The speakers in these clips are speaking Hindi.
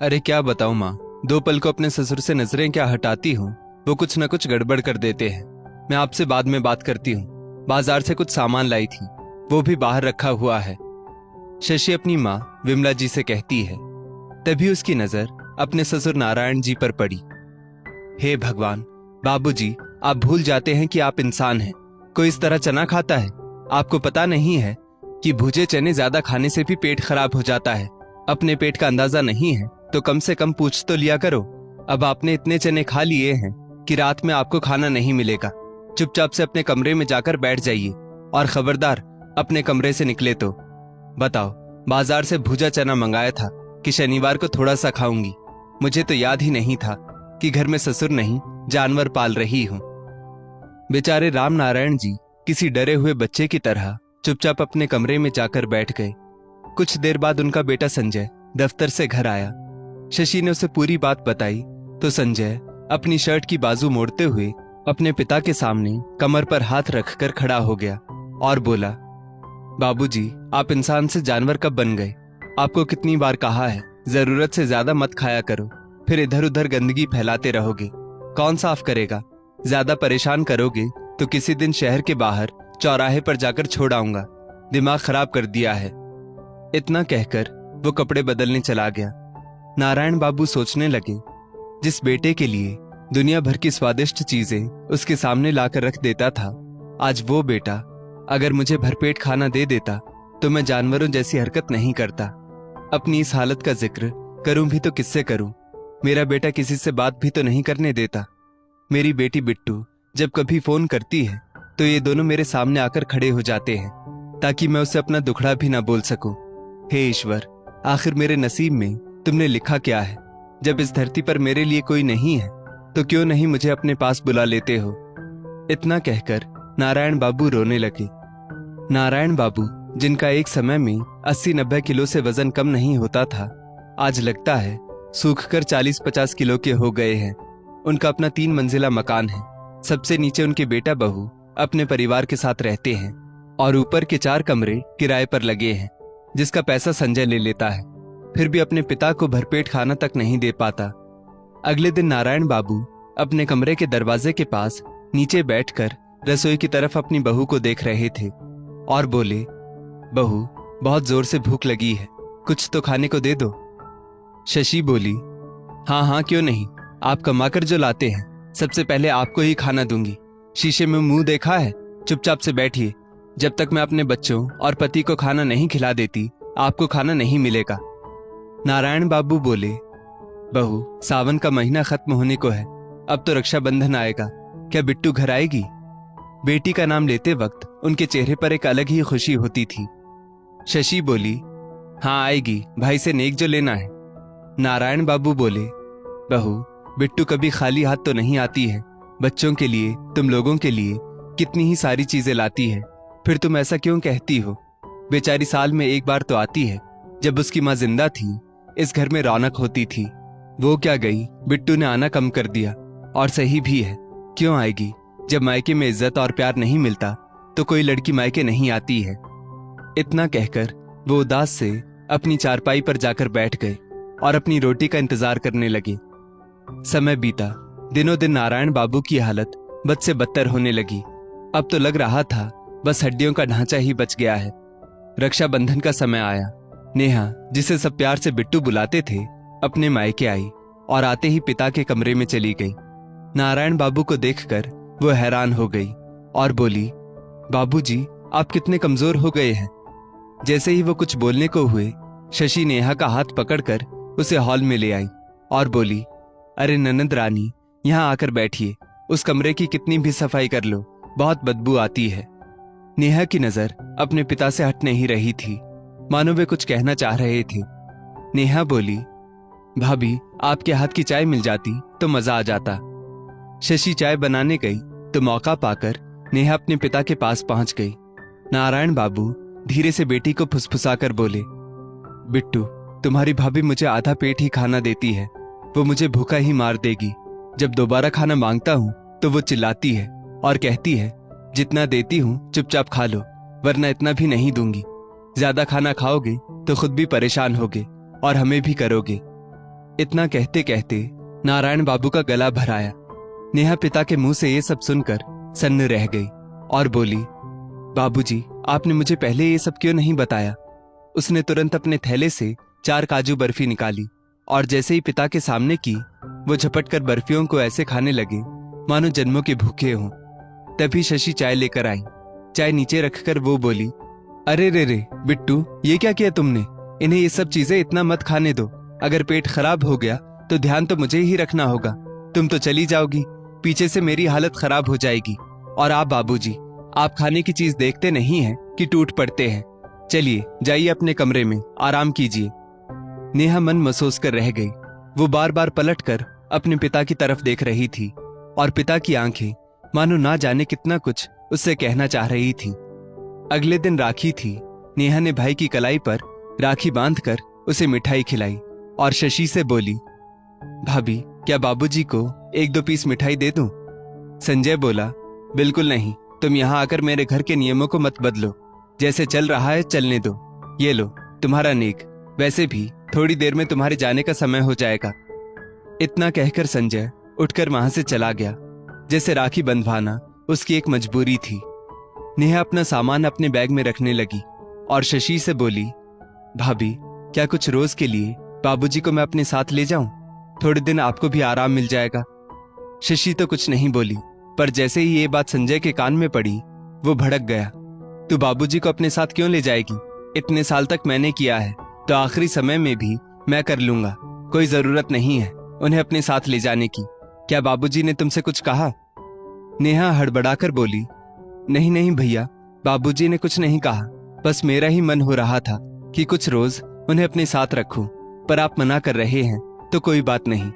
अरे क्या बताऊं माँ, 2 पल को अपने ससुर से नजरें क्या हटाती हूँ, वो कुछ न कुछ गड़बड़ कर देते हैं। मैं आपसे बाद में बात करती हूँ। बाजार से कुछ सामान लाई थी, वो भी बाहर रखा हुआ है। शशि अपनी माँ विमला जी से कहती है। तभी उसकी नजर अपने ससुर नारायण जी पर पड़ी। हे भगवान, बाबूजी, आप भूल जाते हैं कि आप इंसान हैं। कोई इस तरह चना खाता है? आपको पता नहीं है कि भुजे चने ज्यादा खाने से भी पेट खराब हो जाता है। अपने पेट का अंदाजा नहीं है तो कम से कम पूछ तो लिया करो। अब आपने इतने चने खा लिए हैं कि रात में आपको खाना नहीं मिलेगा। चुपचाप से अपने कमरे में जाकर बैठ जाइए और खबरदार अपने कमरे से निकले तो। बताओ, बाजार से भुजा चना मंगाया था कि शनिवार को थोड़ा सा खाऊंगी। मुझे तो याद ही नहीं था कि घर में ससुर नहीं जानवर पाल रही हूं। बेचारे राम नारायण जी किसी डरे हुए बच्चे की तरह चुपचाप अपने कमरे में जाकर बैठ गए। कुछ देर बाद उनका बेटा संजय दफ्तर से घर आया। शशि ने उसे पूरी बात बताई तो संजय अपनी शर्ट की बाजू मोड़ते हुए अपने पिता के सामने कमर पर हाथ रखकर खड़ा हो गया और बोला, बाबूजी, आप इंसान से जानवर कब बन गए? आपको कितनी बार कहा है जरूरत से ज्यादा मत खाया करो, फिर इधर उधर गंदगी फैलाते रहोगे। कौन साफ करेगा? ज्यादा परेशान करोगे तो किसी दिन शहर के बाहर चौराहे पर जाकर छोड़ आऊंगा। दिमाग खराब कर दिया है। इतना कहकर वो कपड़े बदलने चला गया। नारायण बाबू सोचने लगे, जिस बेटे के लिए दुनिया भर की स्वादिष्ट चीजें उसके सामने लाकर रख देता था, आज वो बेटा अगर मुझे भरपेट खाना दे देता तो मैं जानवरों जैसी हरकत नहीं करता। अपनी इस हालत का जिक्र करूं भी तो किससे करूं? मेरा बेटा किसी से बात भी तो नहीं करने देता। मेरी बेटी बिट्टू जब कभी फोन करती है तो ये दोनों मेरे सामने आकर खड़े हो जाते हैं ताकि मैं उसे अपना दुखड़ा भी ना बोल सकूं। हे ईश्वर, आखिर मेरे नसीब में तुमने लिखा क्या है? जब इस धरती पर मेरे लिए कोई नहीं है तो क्यों नहीं मुझे अपने पास बुला लेते हो? इतना कहकर नारायण बाबू रोने लगे। नारायण बाबू, जिनका एक समय में 80-90 किलो से वजन कम नहीं होता था, आज लगता है सूखकर 40-50 किलो के हो गए हैं। उनका अपना 3 मंजिला मकान है। सबसे नीचे उनके बेटा बहू अपने परिवार के साथ रहते हैं और ऊपर के 4 कमरे किराए पर लगे हैं, जिसका पैसा संजय ले लेता है। फिर भी अपने पिता को भरपेट खाना तक नहीं दे पाता। अगले दिन नारायण बाबू अपने कमरे के दरवाजे के पास नीचे बैठकर रसोई की तरफ अपनी बहू को देख रहे थे और बोले, बहू, बहुत जोर से भूख लगी है, कुछ तो खाने को दे दो। शशि बोली, हाँ हाँ, क्यों नहीं, आप कमाकर जो लाते हैं सबसे पहले आपको ही खाना दूंगी। शीशे में मुंह देखा है? चुपचाप से बैठिए। जब तक मैं अपने बच्चों और पति को खाना नहीं खिला देती आपको खाना नहीं मिलेगा। नारायण बाबू बोले, बहू, सावन का महीना खत्म होने को है, अब तो रक्षाबंधन आएगा। क्या बिट्टू घर आएगी? बेटी का नाम लेते वक्त उनके चेहरे पर एक अलग ही खुशी होती थी। शशि बोली, हाँ आएगी, भाई से नेक जो लेना है। नारायण बाबू बोले, बहू, बिट्टू कभी खाली हाथ तो नहीं आती है। बच्चों के लिए, तुम लोगों के लिए कितनी ही सारी चीजें लाती है। फिर तुम ऐसा क्यों कहती हो? बेचारी साल में एक बार तो आती है। जब उसकी माँ जिंदा थी इस घर में रौनक होती थी। वो क्या गई, बिट्टू ने आना कम कर दिया। और सही भी है, क्यों आएगी? जब मायके में इज्जत और प्यार नहीं मिलता तो कोई लड़की मायके नहीं आती है। इतना कहकर वो उदास से अपनी चारपाई पर जाकर बैठ गए और अपनी रोटी का इंतजार करने लगे। समय बीता। दिनों दिन नारायण बाबू की हालत बद से बदतर होने लगी। अब तो लग रहा था बस हड्डियों का ढांचा ही बच गया है। रक्षाबंधन का समय आया। नेहा, जिसे सब प्यार से बिट्टू बुलाते थे, अपने मायके आई और आते ही पिता के कमरे में चली गई। नारायण बाबू को देखकर वो हैरान हो गई और बोली, बाबूजी, आप कितने कमजोर हो गए हैं। जैसे ही वो कुछ बोलने को हुए, शशि नेहा का हाथ पकड़कर उसे हॉल में ले आई और बोली, अरे ननद रानी, यहाँ आकर बैठिए। उस कमरे की कितनी भी सफाई कर लो, बहुत बदबू आती है। नेहा की नजर अपने पिता से हट नहीं रही थी, मानो वे कुछ कहना चाह रहे थे। नेहा बोली, भाभी, आपके हाथ की चाय मिल जाती तो मजा आ जाता। शशि चाय बनाने गई तो मौका पाकर नेहा अपने पिता के पास पहुंच गई। नारायण बाबू धीरे से बेटी को फुसफुसाकर बोले, बिट्टू, तुम्हारी भाभी मुझे आधा पेट ही खाना देती है, वो मुझे भूखा ही मार देगी। जब दोबारा खाना मांगता हूँ तो वो चिल्लाती है और कहती है, जितना देती हूँ चुपचाप खा लो, वरना इतना भी नहीं दूंगी। ज्यादा खाना खाओगे तो खुद भी परेशान होगे और हमें भी करोगे। इतना कहते कहते नारायण बाबू का गला भर आया। नेहा पिता के मुंह से ये सब सुनकर सन्न रह गई और बोली, बाबूजी, आपने मुझे पहले ये सब क्यों नहीं बताया? उसने तुरंत अपने थैले से 4 काजू बर्फी निकाली और जैसे ही पिता के सामने की, वो झपट कर बर्फियों को ऐसे खाने लगे मानो जन्मों के भूखे हों। तभी शशि चाय लेकर आई। चाय नीचे रखकर वो बोली, अरे रे रे बिट्टू, ये क्या किया तुमने? इन्हें ये सब चीजें इतना मत खाने दो। अगर पेट खराब हो गया तो ध्यान तो मुझे ही रखना होगा। तुम तो चली जाओगी, पीछे से मेरी हालत खराब हो जाएगी। और आप बाबूजी, आप खाने की चीज देखते नहीं हैं कि टूट पड़ते हैं। चलिए जाइए अपने कमरे में आराम कीजिए। नेहा मन महसूस कर रह गई। वो बार बार पलटकर अपने पिता की तरफ देख रही थी और पिता की आंखें मानो ना जाने कितना कुछ उससे कहना चाह रही थी। अगले दिन राखी थी। नेहा ने भाई की कलाई पर राखी बांधकर उसे मिठाई खिलाई और शशि से बोली, भाभी, क्या बाबूजी को 1-2 पीस मिठाई दे दूं? संजय बोला, बिल्कुल नहीं, तुम यहाँ आकर मेरे घर के नियमों को मत बदलो। जैसे चल रहा है चलने दो। ये लो तुम्हारा नेक। वैसे भी थोड़ी देर में तुम्हारे जाने का समय हो जाएगा। इतना कहकर संजय उठकर वहां से चला गया। जैसे राखी बंधवाना उसकी एक मजबूरी थी। नेहा अपना सामान अपने बैग में रखने लगी और शशि से बोली, भाभी, क्या कुछ रोज के लिए बाबूजी को मैं अपने साथ ले जाऊं? थोड़े दिन आपको भी आराम मिल जाएगा। शशि तो कुछ नहीं बोली, पर जैसे ही ये बात संजय के कान में पड़ी, वो भड़क गया। तू बाबूजी को अपने साथ क्यों ले जाएगी? इतने साल तक मैंने किया है, तो आखिरी समय में भी मैं कर लूंगा। कोई जरूरत नहीं है उन्हें अपने साथ ले जाने की। क्या बाबूजी ने तुमसे कुछ कहा? नेहा हड़बड़ाकर बोली, नहीं नहीं भैया, बाबूजी ने कुछ नहीं कहा। बस मेरा ही मन हो रहा था कि कुछ रोज उन्हें अपने साथ रखूं, पर आप मना कर रहे हैं तो कोई बात नहीं।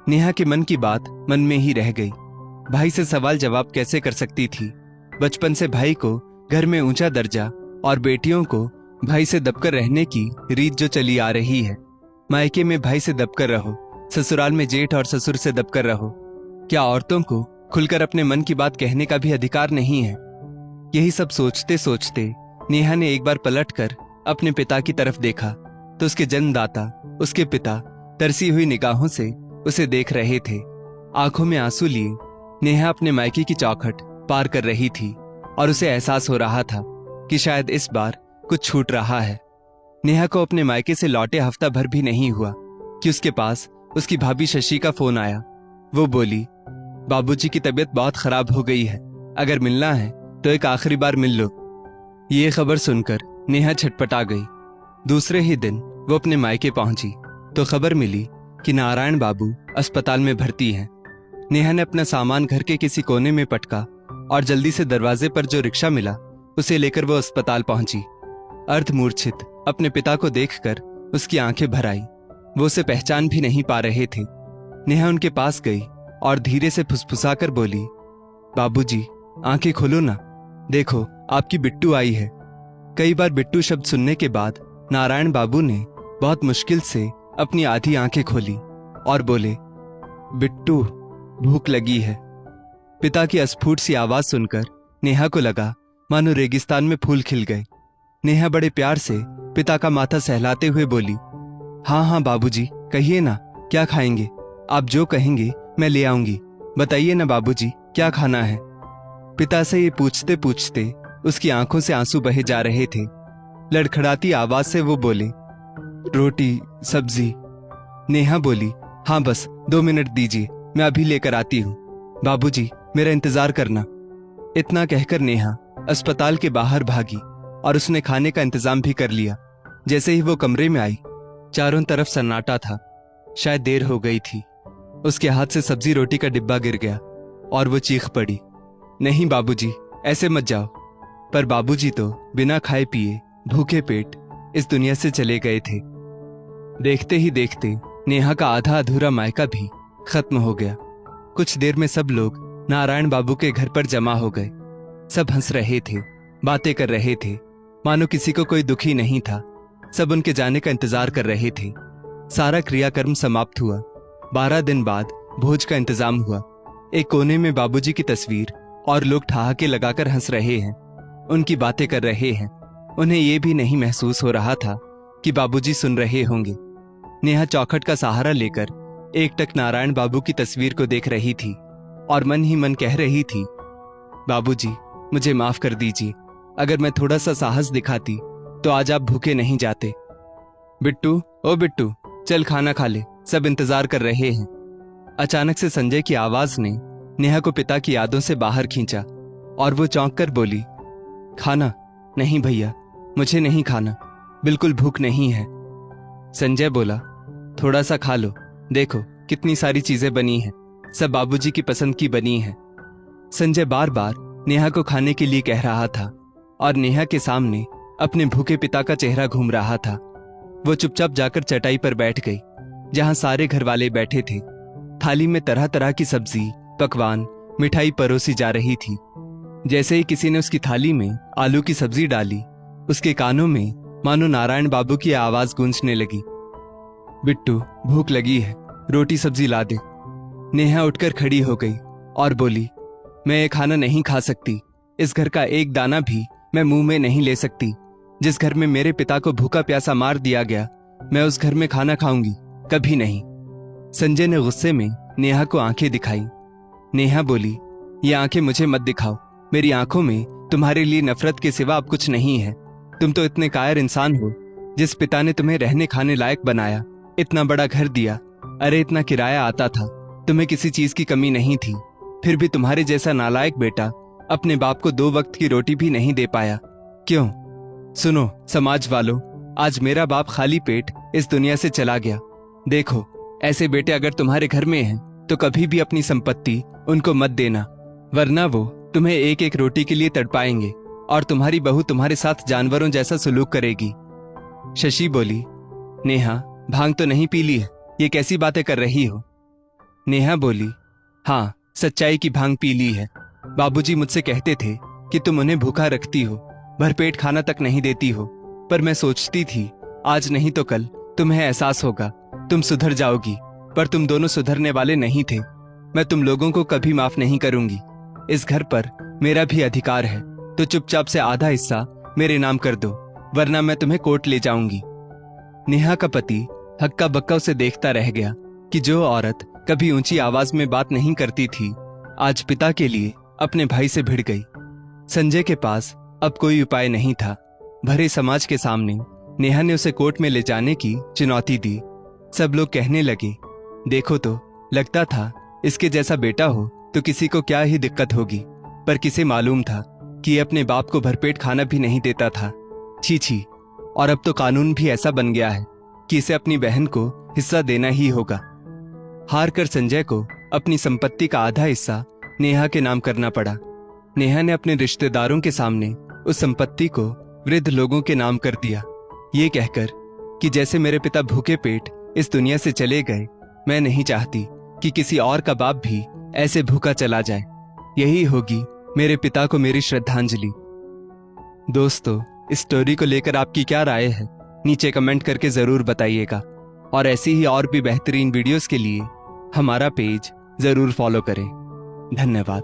नेहा के मन की बात मन में ही रह गई। भाई से सवाल जवाब कैसे कर सकती थी? बचपन से भाई को घर में ऊंचा दर्जा और बेटियों को भाई से दबकर रहने की रीत जो चली आ रही है। मायके में भाई से दबकर रहो, ससुराल में जेठ और ससुर से दबकर रहो। क्या औरतों को खुलकर अपने मन की बात कहने का भी अधिकार नहीं है? यही सब सोचते सोचते नेहा ने एक बार पलटकर अपने पिता की तरफ देखा तो उसके जन्मदाता, उसके पिता तरसी हुई निगाहों से उसे देख रहे थे। आंखों में आंसू लिए नेहा अपने मायके की चौखट पार कर रही थी और उसे एहसास हो रहा था कि शायद इस बार कुछ छूट रहा है। नेहा को अपने मायके से लौटे हफ्ता भर भी नहीं हुआ कि उसके पास उसकी भाभी शशि का फोन आया। वो बोली, बाबूजी की तबीयत बहुत खराब हो गई है, अगर मिलना है तो एक आखिरी बार मिल लो। ये खबर सुनकर नेहा छटपटा गई। दूसरे ही दिन वो अपने मायके पहुंची तो खबर मिली कि नारायण बाबू अस्पताल में भर्ती हैं। नेहा ने अपना सामान घर के किसी कोने में पटका और जल्दी से दरवाजे पर जो रिक्शा मिला उसे लेकर वो अस्पताल पहुंची। अर्धमूर्छित अपने पिता को देखकर उसकी आंखें भर आई। वो उसे पहचान भी नहीं पा रहे थे। नेहा उनके पास गई और धीरे से फुसफुसाकर बोली, बाबूजी, आंखें खोलो ना, देखो आपकी बिट्टू आई है। कई बार बिट्टू शब्द सुनने के बाद नारायण बाबू ने बहुत मुश्किल से अपनी आधी आंखें खोली और बोले, बिट्टू, भूख लगी है। पिता की अस्फुट सी आवाज सुनकर नेहा को लगा मानो रेगिस्तान में फूल खिल गए। नेहा बड़े प्यार से पिता का माथा सहलाते हुए बोली, हाँ हाँ बाबूजी, कहिए ना, क्या खाएंगे? आप जो कहेंगे मैं ले आऊंगी। बताइए ना बाबूजी, क्या खाना है? पिता से ये पूछते पूछते उसकी आंखों से आंसू बहे जा रहे थे। लड़खड़ाती आवाज से वो बोले, रोटी, सब्जी। नेहा बोली, हाँ बस 2 मिनट दीजिए, मैं अभी लेकर आती हूँ। बाबूजी, मेरा इंतजार करना। इतना कहकर नेहा अस्पताल के बाहर भागी और उसने खाने का इंतजाम भी कर लिया। जैसे ही वो कमरे में आई, चारों तरफ सन्नाटा था। शायद देर हो गई थी। उसके हाथ से सब्जी रोटी का डिब्बा गिर गया और वो चीख पड़ी, नहीं बाबूजी, ऐसे मत जाओ। पर बाबूजी तो बिना खाए पिए भूखे पेट इस दुनिया से चले गए थे। देखते ही देखते नेहा का आधा अधूरा मायका भी खत्म हो गया। कुछ देर में सब लोग नारायण बाबू के घर पर जमा हो गए। सब हंस रहे थे, बातें कर रहे थे, मानो किसी को कोई दुखी नहीं था। सब उनके जाने का इंतजार कर रहे थे। सारा क्रियाकर्म समाप्त हुआ। 12 दिन बाद भोज का इंतजाम हुआ। एक कोने में बाबूजी की तस्वीर और लोग ठहाके लगाकर हंस रहे हैं, उनकी बातें कर रहे हैं। उन्हें यह भी नहीं महसूस हो रहा था कि बाबूजी सुन रहे होंगे। नेहा चौखट का सहारा लेकर एकटक नारायण बाबू की तस्वीर को देख रही थी और मन ही मन कह रही थी, बाबूजी, मुझे माफ कर दीजिए। अगर मैं थोड़ा सा साहस दिखाती तो आज आप भूखे नहीं जाते। बिट्टू, ओ बिट्टू, चल खाना खा ले, सब इंतजार कर रहे हैं। अचानक से संजय की आवाज ने नेहा को पिता की यादों से बाहर खींचा और वो चौंक कर बोली, खाना? नहीं भैया, मुझे नहीं खाना, बिल्कुल भूख नहीं है। संजय बोला, थोड़ा सा खा लो, देखो कितनी सारी चीजें बनी हैं, सब बाबूजी की पसंद की बनी हैं। संजय बार बार नेहा को खाने के लिए कह रहा था और नेहा के सामने अपने भूखे पिता का चेहरा घूम रहा था। वो चुपचाप जाकर चटाई पर बैठ गई जहां सारे घर वाले बैठे थे। थाली में तरह तरह की सब्जी, पकवान, मिठाई परोसी जा रही थी। जैसे ही किसी ने उसकी थाली में आलू की सब्जी डाली, उसके कानों में मानो नारायण बाबू की आवाज गूंजने लगी, बिट्टू, भूख लगी है, रोटी सब्जी ला दे। नेहा उठकर खड़ी हो गई और बोली, मैं ये खाना नहीं खा सकती। इस घर का एक दाना भी मैं मुंह में नहीं ले सकती। जिस घर में मेरे पिता को भूखा प्यासा मार दिया गया, मैं उस घर में खाना खाऊंगी कभी नहीं। संजय ने गुस्से में नेहा को आंखें दिखाई। नेहा बोली, ये आंखें मुझे मत दिखाओ, मेरी आंखों में तुम्हारे लिए नफरत के सिवा अब कुछ नहीं है। तुम तो इतने कायर इंसान हो। जिस पिता ने तुम्हें रहने खाने लायक बनाया, इतना बड़ा घर दिया, अरे इतना किराया आता था, तुम्हें किसी चीज की कमी नहीं थी, फिर भी तुम्हारे जैसा नालायक बेटा अपने बाप को 2 वक्त की रोटी भी नहीं दे पाया। क्यों? सुनो समाज वालों, आज मेरा बाप खाली पेट इस दुनिया से चला गया। देखो, ऐसे बेटे अगर तुम्हारे घर में हैं तो कभी भी अपनी संपत्ति उनको मत देना, वरना वो तुम्हें एक एक रोटी के लिए तड़पाएंगे और तुम्हारी बहू तुम्हारे साथ जानवरों जैसा सुलूक करेगी। शशि बोली, नेहा, भांग तो नहीं पी ली है, ये कैसी बातें कर रही हो? नेहा बोली, हाँ, सच्चाई की भांग पी ली है। बाबूजी मुझसे कहते थे कि तुम उन्हें भूखा रखती हो, भरपेट खाना तक नहीं देती हो, पर मैं सोचती थी आज नहीं तो कल तुम्हें एहसास होगा, तुम सुधर जाओगी, पर तुम दोनों सुधरने वाले नहीं थे। मैं तुम लोगों को कभी माफ नहीं करूंगी। इस घर पर मेरा भी अधिकार है, तो चुपचाप से आधा हिस्सा मेरे नाम कर दो, वरना मैं तुम्हें कोर्ट ले जाऊंगी। नेहा का पति हक्का बक्का उसे देखता रह गया कि जो औरत कभी ऊंची आवाज में बात नहीं करती थी, आज पिता के लिए अपने भाई से भिड़ गई। संजय के पास अब कोई उपाय नहीं था। भरे समाज के सामने नेहा ने उसे कोर्ट में ले जाने की चुनौती दी। सब लोग कहने लगे, देखो तो, लगता था इसके जैसा बेटा हो तो किसी को क्या ही दिक्कत होगी, पर किसे मालूम था कि ये अपने बाप को भरपेट खाना भी नहीं देता था। छी छी, और अब तो कानून भी ऐसा बन गया है कि इसे अपनी बहन को हिस्सा देना ही होगा। हार कर संजय को अपनी संपत्ति का आधा हिस्सा नेहा के नाम करना पड़ा। नेहा ने अपने रिश्तेदारों के सामने उस संपत्ति को वृद्ध लोगों के नाम कर दिया, ये कहकर कि जैसे मेरे पिता भूखे पेट इस दुनिया से चले गए, मैं नहीं चाहती कि किसी और का बाप भी ऐसे भूखा चला जाए। यही होगी मेरे पिता को मेरी श्रद्धांजलि। दोस्तों, इस स्टोरी को लेकर आपकी क्या राय है, नीचे कमेंट करके जरूर बताइएगा। और ऐसी ही और भी बेहतरीन वीडियोस के लिए हमारा पेज जरूर फॉलो करें। धन्यवाद।